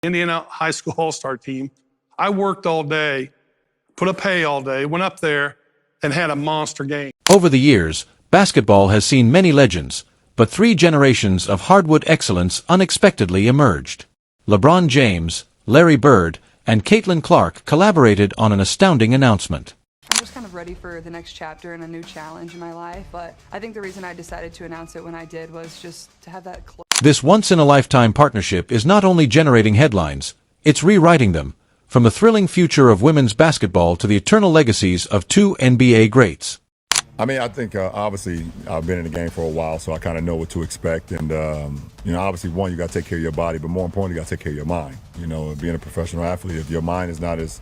Indiana high school all-star team. I worked all day, put up hay all day, went up there and had a monster game. Over the years, basketball has seen many legends, but 3 generations of hardwood excellence unexpectedly emerged. LeBron James, Larry Bird, and Caitlin Clark collaborated on an astounding announcement. I'm just kind of ready for the next chapter and a new challenge in my life, but I think the reason I decided to announce it when I did was just to have that This once-in-a-lifetime partnership is not only generating headlines, it's rewriting them, from the thrilling future of women's basketball to the eternal legacies of 2 NBA greats. I mean, I think obviously I've been in the game for a while, so I kind of know what to expect. And, obviously, one, you got to take care of your body, but more importantly, you got to take care of your mind. Being a professional athlete, if your mind is not as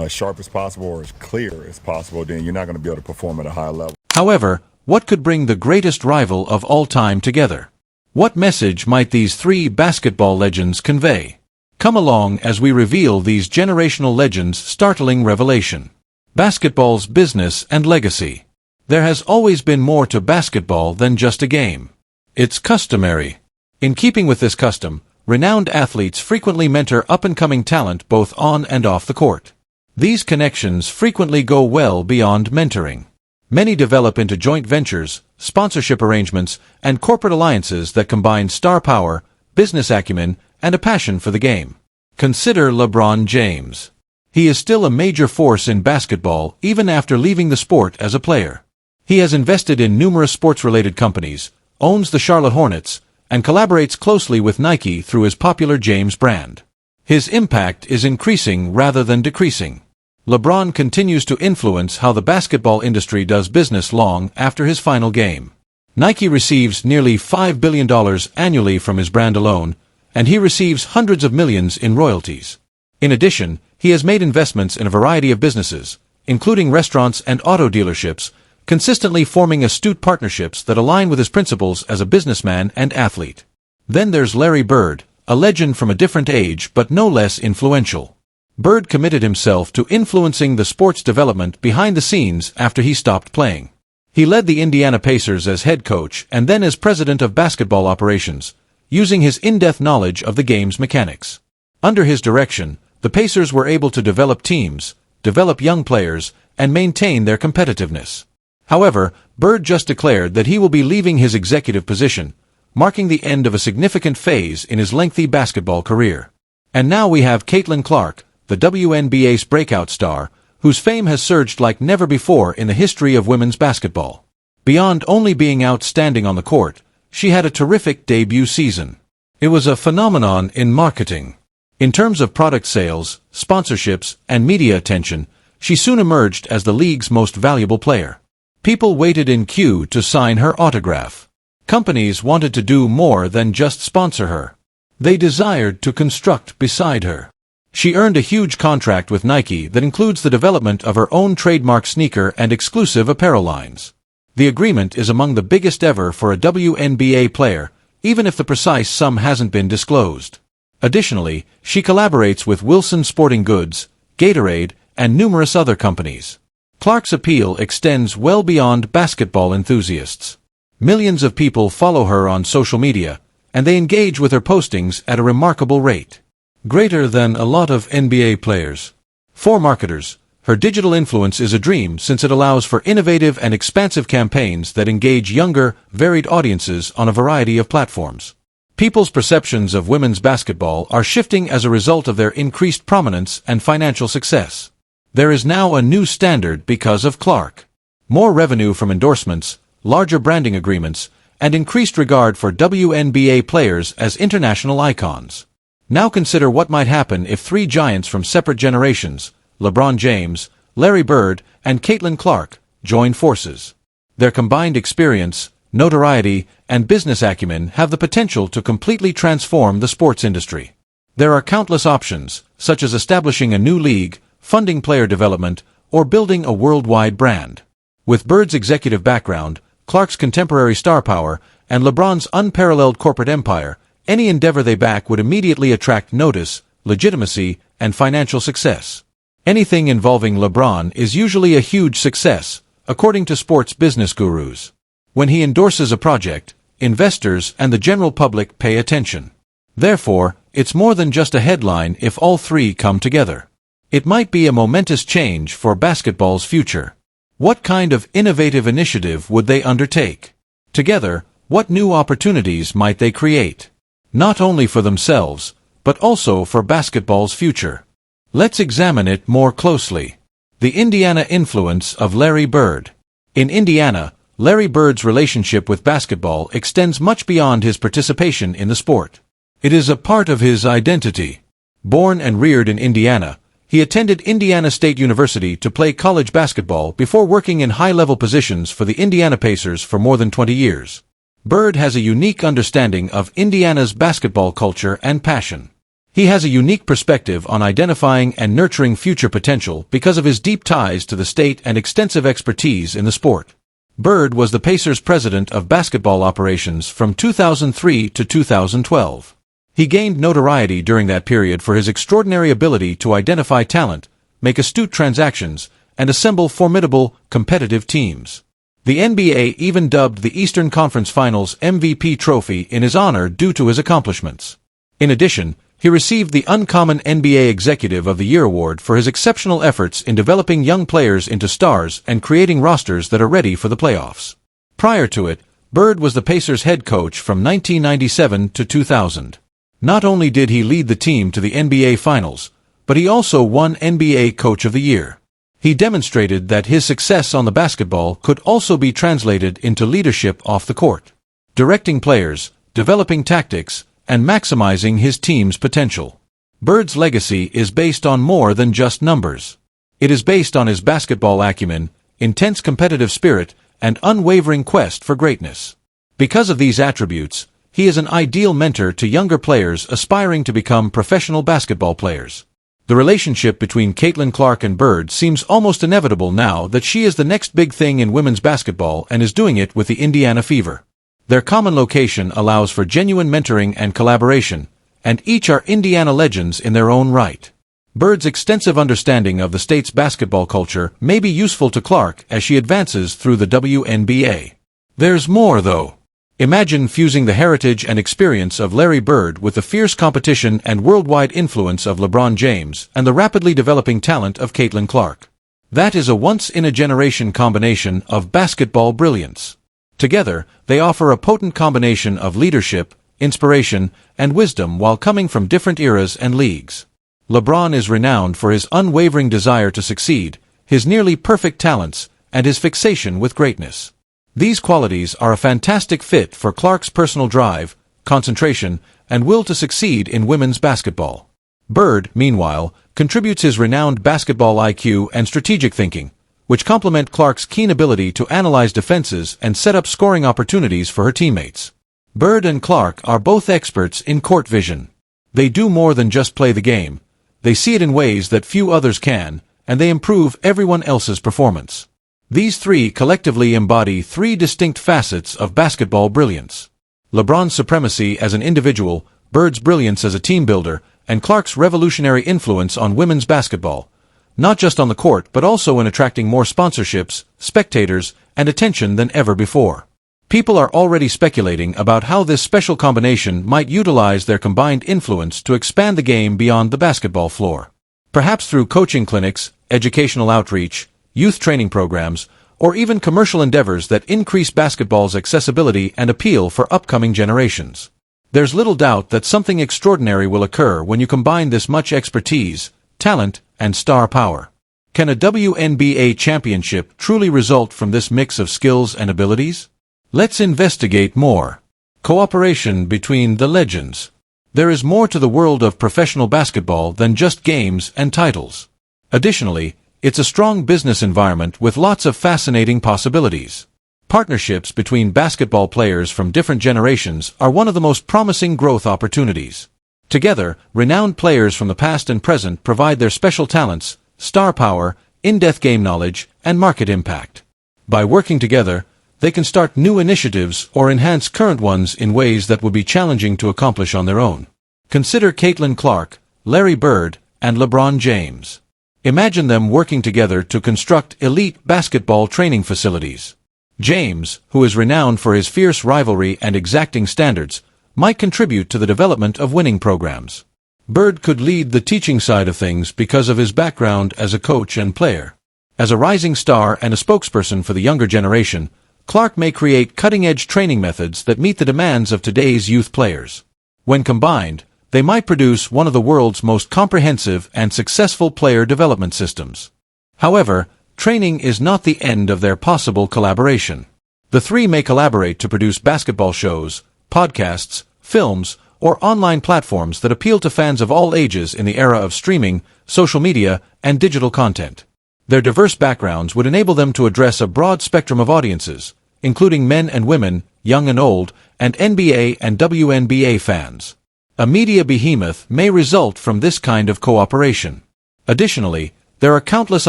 sharp as possible or as clear as possible, then you're not going to be able to perform at a high level. However, what could bring the greatest rival of all time together? What message might these 3 basketball legends convey? Come along as we reveal these generational legends' startling revelation. Basketball's business and legacy. There has always been more to basketball than just a game. It's customary. In keeping with this custom, renowned athletes frequently mentor up-and-coming talent both on and off the court. These connections frequently go well beyond mentoring. Many develop into joint ventures, sponsorship arrangements, and corporate alliances that combine star power, business acumen, and a passion for the game. Consider LeBron James. He is still a major force in basketball even after leaving the sport as a player. He has invested in numerous sports-related companies, owns the Charlotte Hornets, and collaborates closely with Nike through his popular James brand. His impact is increasing rather than decreasing. LeBron continues to influence how the basketball industry does business long after his final game. Nike receives nearly $5 billion annually from his brand alone, and he receives hundreds of millions in royalties. In addition, he has made investments in a variety of businesses, including restaurants and auto dealerships, consistently forming astute partnerships that align with his principles as a businessman and athlete. Then there's Larry Bird, a legend from a different age but no less influential. Bird committed himself to influencing the sport's development behind the scenes after he stopped playing. He led the Indiana Pacers as head coach and then as president of basketball operations, using his in-depth knowledge of the game's mechanics. Under his direction, the Pacers were able to develop teams, develop young players, and maintain their competitiveness. However, Bird just declared that he will be leaving his executive position, marking the end of a significant phase in his lengthy basketball career. And now we have Caitlin Clark, the WNBA's breakout star, whose fame has surged like never before in the history of women's basketball. Beyond only being outstanding on the court, she had a terrific debut season. It was a phenomenon in marketing. In terms of product sales, sponsorships, and media attention, she soon emerged as the league's most valuable player. People waited in queue to sign her autograph. Companies wanted to do more than just sponsor her. They desired to construct beside her. She earned a huge contract with Nike that includes the development of her own trademark sneaker and exclusive apparel lines. The agreement is among the biggest ever for a WNBA player, even if the precise sum hasn't been disclosed. Additionally, she collaborates with Wilson Sporting Goods, Gatorade, and numerous other companies. Clark's appeal extends well beyond basketball enthusiasts. Millions of people follow her on social media, and they engage with her postings at a remarkable rate. Greater than a lot of NBA players. For marketers, her digital influence is a dream since it allows for innovative and expansive campaigns that engage younger, varied audiences on a variety of platforms. People's perceptions of women's basketball are shifting as a result of their increased prominence and financial success. There is now a new standard because of Clark. More revenue from endorsements, larger branding agreements, and increased regard for WNBA players as international icons. Now consider what might happen if 3 giants from separate generations, LeBron James, Larry Bird, and Caitlin Clark, join forces. Their combined experience, notoriety, and business acumen have the potential to completely transform the sports industry. There are countless options, such as establishing a new league, funding player development, or building a worldwide brand. With Bird's executive background, Clark's contemporary star power, and LeBron's unparalleled corporate empire, any endeavor they back would immediately attract notice, legitimacy, and financial success. Anything involving LeBron is usually a huge success, according to sports business gurus. When he endorses a project, investors and the general public pay attention. Therefore, it's more than just a headline if all three come together. It might be a momentous change for basketball's future. What kind of innovative initiative would they undertake? Together, what new opportunities might they create? Not only for themselves, but also for basketball's future. Let's examine it more closely. The Indiana influence of Larry Bird. In Indiana, Larry Bird's relationship with basketball extends much beyond his participation in the sport. It is a part of his identity. Born and reared in Indiana, he attended Indiana State University to play college basketball before working in high-level positions for the Indiana Pacers for more than 20 years. Bird has a unique understanding of Indiana's basketball culture and passion. He has a unique perspective on identifying and nurturing future potential because of his deep ties to the state and extensive expertise in the sport. Bird was the Pacers' president of basketball operations from 2003 to 2012. He gained notoriety during that period for his extraordinary ability to identify talent, make astute transactions, and assemble formidable, competitive teams. The NBA even dubbed the Eastern Conference Finals MVP trophy in his honor due to his accomplishments. In addition, he received the Uncommon NBA Executive of the Year award for his exceptional efforts in developing young players into stars and creating rosters that are ready for the playoffs. Prior to it, Bird was the Pacers' head coach from 1997 to 2000. Not only did he lead the team to the NBA Finals, but he also won NBA Coach of the Year. He demonstrated that his success on the basketball could also be translated into leadership off the court, directing players, developing tactics, and maximizing his team's potential. Bird's legacy is based on more than just numbers. It is based on his basketball acumen, intense competitive spirit, and unwavering quest for greatness. Because of these attributes, he is an ideal mentor to younger players aspiring to become professional basketball players. The relationship between Caitlin Clark and Bird seems almost inevitable now that she is the next big thing in women's basketball and is doing it with the Indiana Fever. Their common location allows for genuine mentoring and collaboration, and each are Indiana legends in their own right. Bird's extensive understanding of the state's basketball culture may be useful to Clark as she advances through the WNBA. There's more, though. Imagine fusing the heritage and experience of Larry Bird with the fierce competition and worldwide influence of LeBron James and the rapidly developing talent of Caitlin Clark. That is a once-in-a-generation combination of basketball brilliance. Together, they offer a potent combination of leadership, inspiration, and wisdom while coming from different eras and leagues. LeBron is renowned for his unwavering desire to succeed, his nearly perfect talents, and his fixation with greatness. These qualities are a fantastic fit for Clark's personal drive, concentration, and will to succeed in women's basketball. Bird, meanwhile, contributes his renowned basketball IQ and strategic thinking, which complement Clark's keen ability to analyze defenses and set up scoring opportunities for her teammates. Bird and Clark are both experts in court vision. They do more than just play the game. They see it in ways that few others can, and they improve everyone else's performance. These three collectively embody three distinct facets of basketball brilliance. LeBron's supremacy as an individual, Bird's brilliance as a team builder, and Clark's revolutionary influence on women's basketball, not just on the court but also in attracting more sponsorships, spectators, and attention than ever before. People are already speculating about how this special combination might utilize their combined influence to expand the game beyond the basketball floor. Perhaps through coaching clinics, educational outreach, youth training programs, or even commercial endeavors that increase basketball's accessibility and appeal for upcoming generations. There's little doubt that something extraordinary will occur when you combine this much expertise, talent, and star power. Can a WNBA championship truly result from this mix of skills and abilities? Let's investigate more. Cooperation between the legends. There is more to the world of professional basketball than just games and titles. Additionally, it's a strong business environment with lots of fascinating possibilities. Partnerships between basketball players from different generations are one of the most promising growth opportunities. Together, renowned players from the past and present provide their special talents, star power, in-depth game knowledge, and market impact. By working together, they can start new initiatives or enhance current ones in ways that would be challenging to accomplish on their own. Consider Caitlin Clark, Larry Bird, and LeBron James. Imagine them working together to construct elite basketball training facilities. James, who is renowned for his fierce rivalry and exacting standards, might contribute to the development of winning programs. Bird could lead the teaching side of things because of his background as a coach and player. As a rising star and a spokesperson for the younger generation, Clark may create cutting-edge training methods that meet the demands of today's youth players. When combined, they might produce one of the world's most comprehensive and successful player development systems. However, training is not the end of their possible collaboration. The three may collaborate to produce basketball shows, podcasts, films, or online platforms that appeal to fans of all ages in the era of streaming, social media, and digital content. Their diverse backgrounds would enable them to address a broad spectrum of audiences, including men and women, young and old, and NBA and WNBA fans. A media behemoth may result from this kind of cooperation. Additionally, there are countless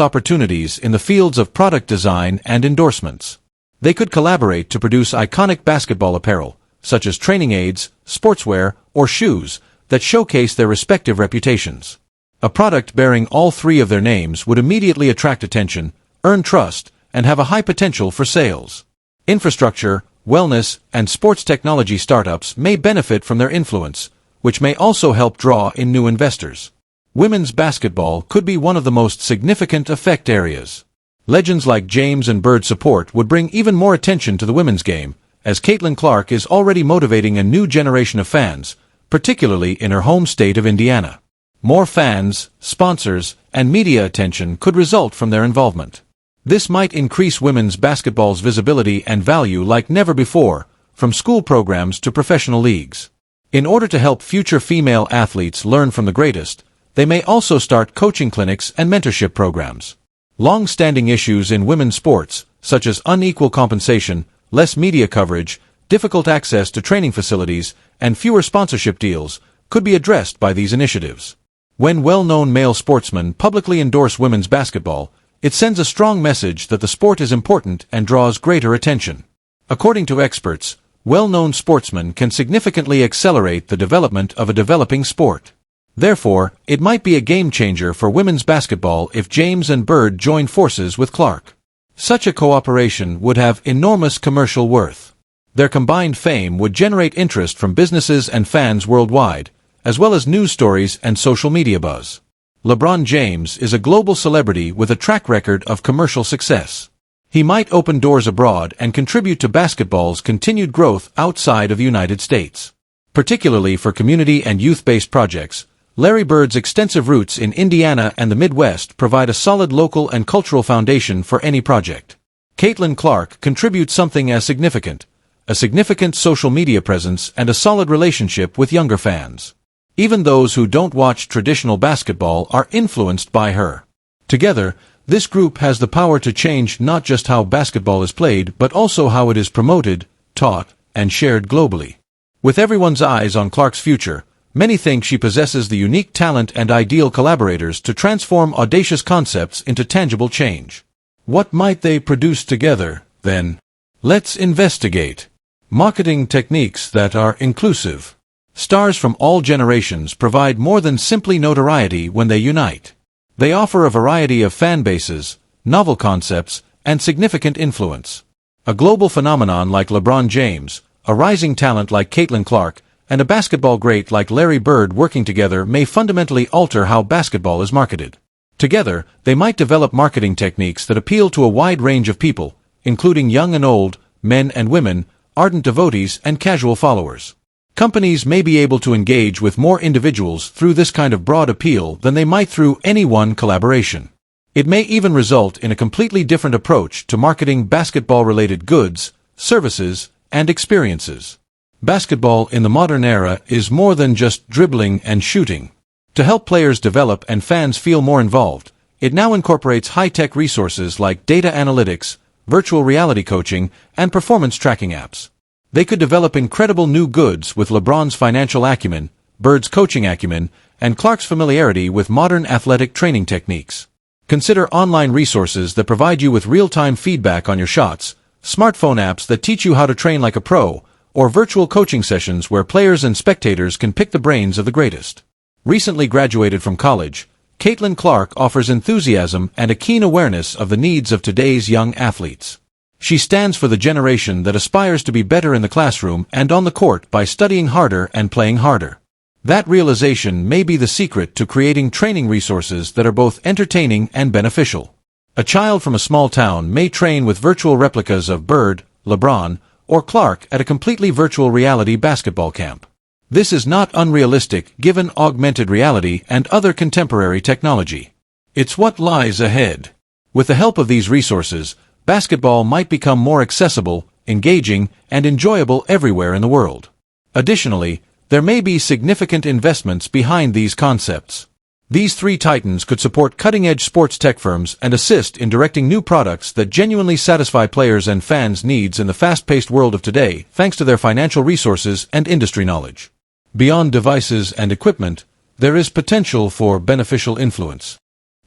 opportunities in the fields of product design and endorsements. They could collaborate to produce iconic basketball apparel, such as training aids, sportswear, or shoes, that showcase their respective reputations. A product bearing all three of their names would immediately attract attention, earn trust, and have a high potential for sales. Infrastructure, wellness, and sports technology startups may benefit from their influence, which may also help draw in new investors. Women's basketball could be one of the most significant effect areas. Legends like James and Bird support would bring even more attention to the women's game, as Caitlin Clark is already motivating a new generation of fans, particularly in her home state of Indiana. More fans, sponsors, and media attention could result from their involvement. This might increase women's basketball's visibility and value like never before, from school programs to professional leagues. In order to help future female athletes learn from the greatest, they may also start coaching clinics and mentorship programs. Long-standing issues in women's sports, such as unequal compensation, less media coverage, difficult access to training facilities, and fewer sponsorship deals, could be addressed by these initiatives. When well-known male sportsmen publicly endorse women's basketball, it sends a strong message that the sport is important and draws greater attention. According to experts, well-known sportsmen can significantly accelerate the development of a developing sport. Therefore, it might be a game-changer for women's basketball if James and Bird join forces with Clark. Such a cooperation would have enormous commercial worth. Their combined fame would generate interest from businesses and fans worldwide, as well as news stories and social media buzz. LeBron James is a global celebrity with a track record of commercial success. He might open doors abroad and contribute to basketball's continued growth outside of the United States. Particularly for community and youth-based projects, Larry Bird's extensive roots in Indiana and the Midwest provide a solid local and cultural foundation for any project. Caitlin Clark contributes something as significant, a significant social media presence and a solid relationship with younger fans. Even those who don't watch traditional basketball are influenced by her. Together, this group has the power to change not just how basketball is played, but also how it is promoted, taught, and shared globally. With everyone's eyes on Clark's future, many think she possesses the unique talent and ideal collaborators to transform audacious concepts into tangible change. What might they produce together, then? Let's investigate. Marketing techniques that are inclusive. Stars from all generations provide more than simply notoriety when they unite. They offer a variety of fan bases, novel concepts, and significant influence. A global phenomenon like LeBron James, a rising talent like Caitlin Clark, and a basketball great like Larry Bird working together may fundamentally alter how basketball is marketed. Together, they might develop marketing techniques that appeal to a wide range of people, including young and old, men and women, ardent devotees, and casual followers. Companies may be able to engage with more individuals through this kind of broad appeal than they might through any one collaboration. It may even result in a completely different approach to marketing basketball-related goods, services, and experiences. Basketball in the modern era is more than just dribbling and shooting. To help players develop and fans feel more involved, it now incorporates high-tech resources like data analytics, virtual reality coaching, and performance tracking apps. They could develop incredible new goods with LeBron's financial acumen, Bird's coaching acumen, and Clark's familiarity with modern athletic training techniques. Consider online resources that provide you with real-time feedback on your shots, smartphone apps that teach you how to train like a pro, or virtual coaching sessions where players and spectators can pick the brains of the greatest. Recently graduated from college, Caitlin Clark offers enthusiasm and a keen awareness of the needs of today's young athletes. She stands for the generation that aspires to be better in the classroom and on the court by studying harder and playing harder. That realization may be the secret to creating training resources that are both entertaining and beneficial. A child from a small town may train with virtual replicas of Bird, LeBron, or Clark at a completely virtual reality basketball camp. This is not unrealistic given augmented reality and other contemporary technology. It's what lies ahead. With the help of these resources, basketball might become more accessible, engaging, and enjoyable everywhere in the world. Additionally, there may be significant investments behind these concepts. These three titans could support cutting-edge sports tech firms and assist in directing new products that genuinely satisfy players and fans' needs in the fast-paced world of today, thanks to their financial resources and industry knowledge. Beyond devices and equipment, there is potential for beneficial influence.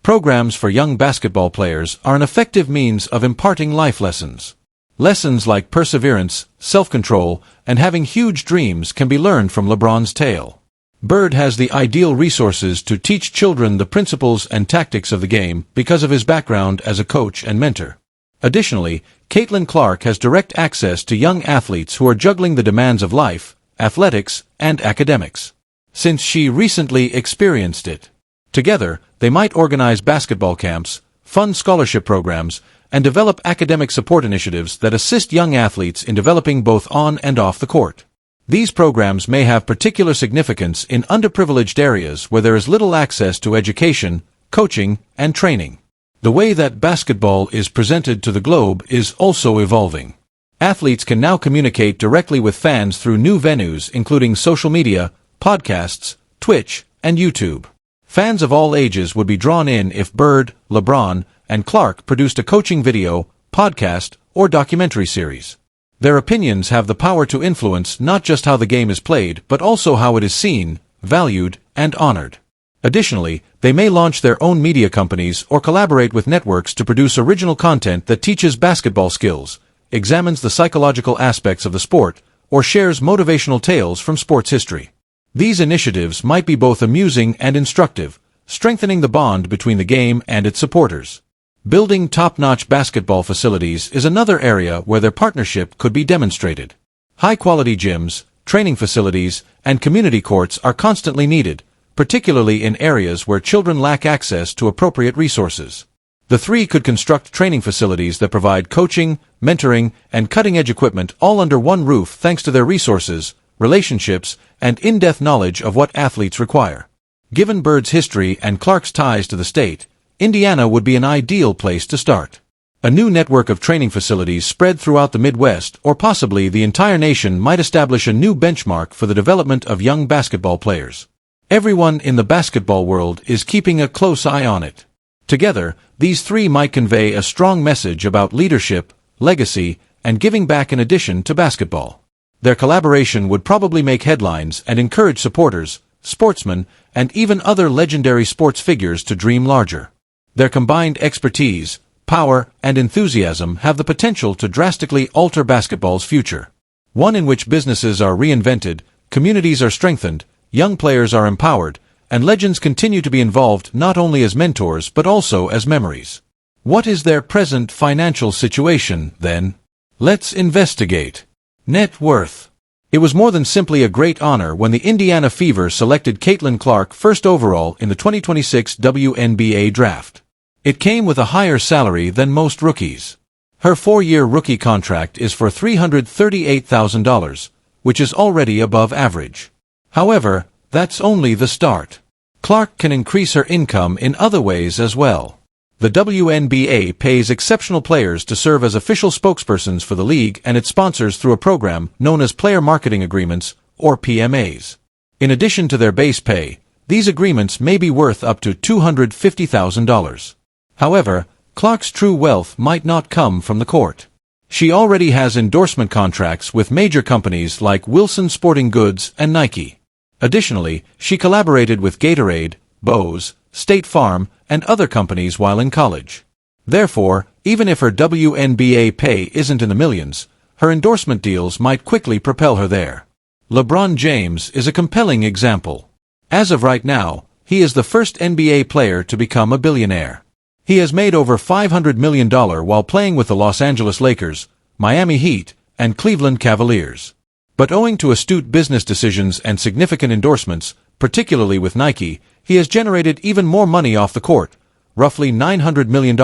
Programs for young basketball players are an effective means of imparting life lessons. Lessons like perseverance, self-control, and having huge dreams can be learned from LeBron's tale. Bird has the ideal resources to teach children the principles and tactics of the game because of his background as a coach and mentor. Additionally, Caitlin Clark has direct access to young athletes who are juggling the demands of life, athletics, and academics. Since she recently experienced it. Together, they might organize basketball camps, fund scholarship programs, and develop academic support initiatives that assist young athletes in developing both on and off the court. These programs may have particular significance in underprivileged areas where there is little access to education, coaching, and training. The way that basketball is presented to the globe is also evolving. Athletes can now communicate directly with fans through new venues including social media, podcasts, Twitch, and YouTube. Fans of all ages would be drawn in if Bird, LeBron, and Clark produced a coaching video, podcast, or documentary series. Their opinions have the power to influence not just how the game is played, but also how it is seen, valued, and honored. Additionally, they may launch their own media companies or collaborate with networks to produce original content that teaches basketball skills, examines the psychological aspects of the sport, or shares motivational tales from sports history. These initiatives might be both amusing and instructive, strengthening the bond between the game and its supporters. Building top-notch basketball facilities is another area where their partnership could be demonstrated. High-quality gyms, training facilities, and community courts are constantly needed, particularly in areas where children lack access to appropriate resources. The three could construct training facilities that provide coaching, mentoring, and cutting-edge equipment all under one roof thanks to their resources, relationships, and in-depth knowledge of what athletes require. Given Bird's history and Clark's ties to the state, Indiana would be an ideal place to start. A new network of training facilities spread throughout the Midwest or possibly the entire nation might establish a new benchmark for the development of young basketball players. Everyone in the basketball world is keeping a close eye on it. Together, these three might convey a strong message about leadership, legacy, and giving back in addition to basketball. Their collaboration would probably make headlines and encourage supporters, sportsmen, and even other legendary sports figures to dream larger. Their combined expertise, power, and enthusiasm have the potential to drastically alter basketball's future. One in which businesses are reinvented, communities are strengthened, young players are empowered, and legends continue to be involved not only as mentors but also as memories. What is their present financial situation, then? Let's investigate. Net worth. It was more than simply a great honor when the Indiana Fever selected Caitlin Clark first overall in the 2026 WNBA draft. It came with a higher salary than most rookies. Her 4-year rookie contract is for $338,000, which is already above average. However, that's only the start. Clark can increase her income in other ways as well. The WNBA pays exceptional players to serve as official spokespersons for the league and its sponsors through a program known as Player Marketing Agreements, or PMAs. In addition to their base pay, these agreements may be worth up to $250,000. However, Clark's true wealth might not come from the court. She already has endorsement contracts with major companies like Wilson Sporting Goods and Nike. Additionally, she collaborated with Gatorade, Bose, State Farm, and other companies while in college. Therefore, even if her WNBA pay isn't in the millions, her endorsement deals might quickly propel her there. LeBron James is a compelling example. As of right now, he is the first NBA player to become a billionaire. He has made over $500 million while playing with the Los Angeles Lakers, Miami Heat, and Cleveland Cavaliers. But owing to astute business decisions and significant endorsements, particularly with Nike, he has generated even more money off the court, roughly $900 million,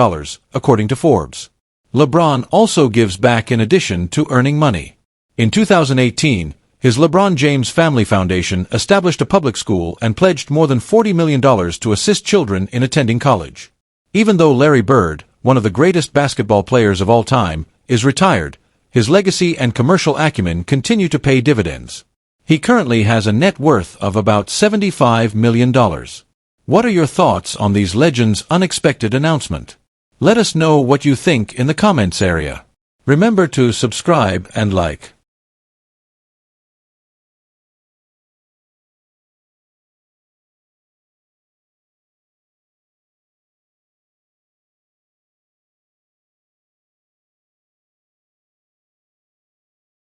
according to Forbes. LeBron also gives back in addition to earning money. In 2018, his LeBron James Family Foundation established a public school and pledged more than $40 million to assist children in attending college. Even though Larry Bird, one of the greatest basketball players of all time, is retired, his legacy and commercial acumen continue to pay dividends. He currently has a net worth of about $75 million. What are your thoughts on these legends' unexpected announcement? Let us know what you think in the comments area. Remember to subscribe and like.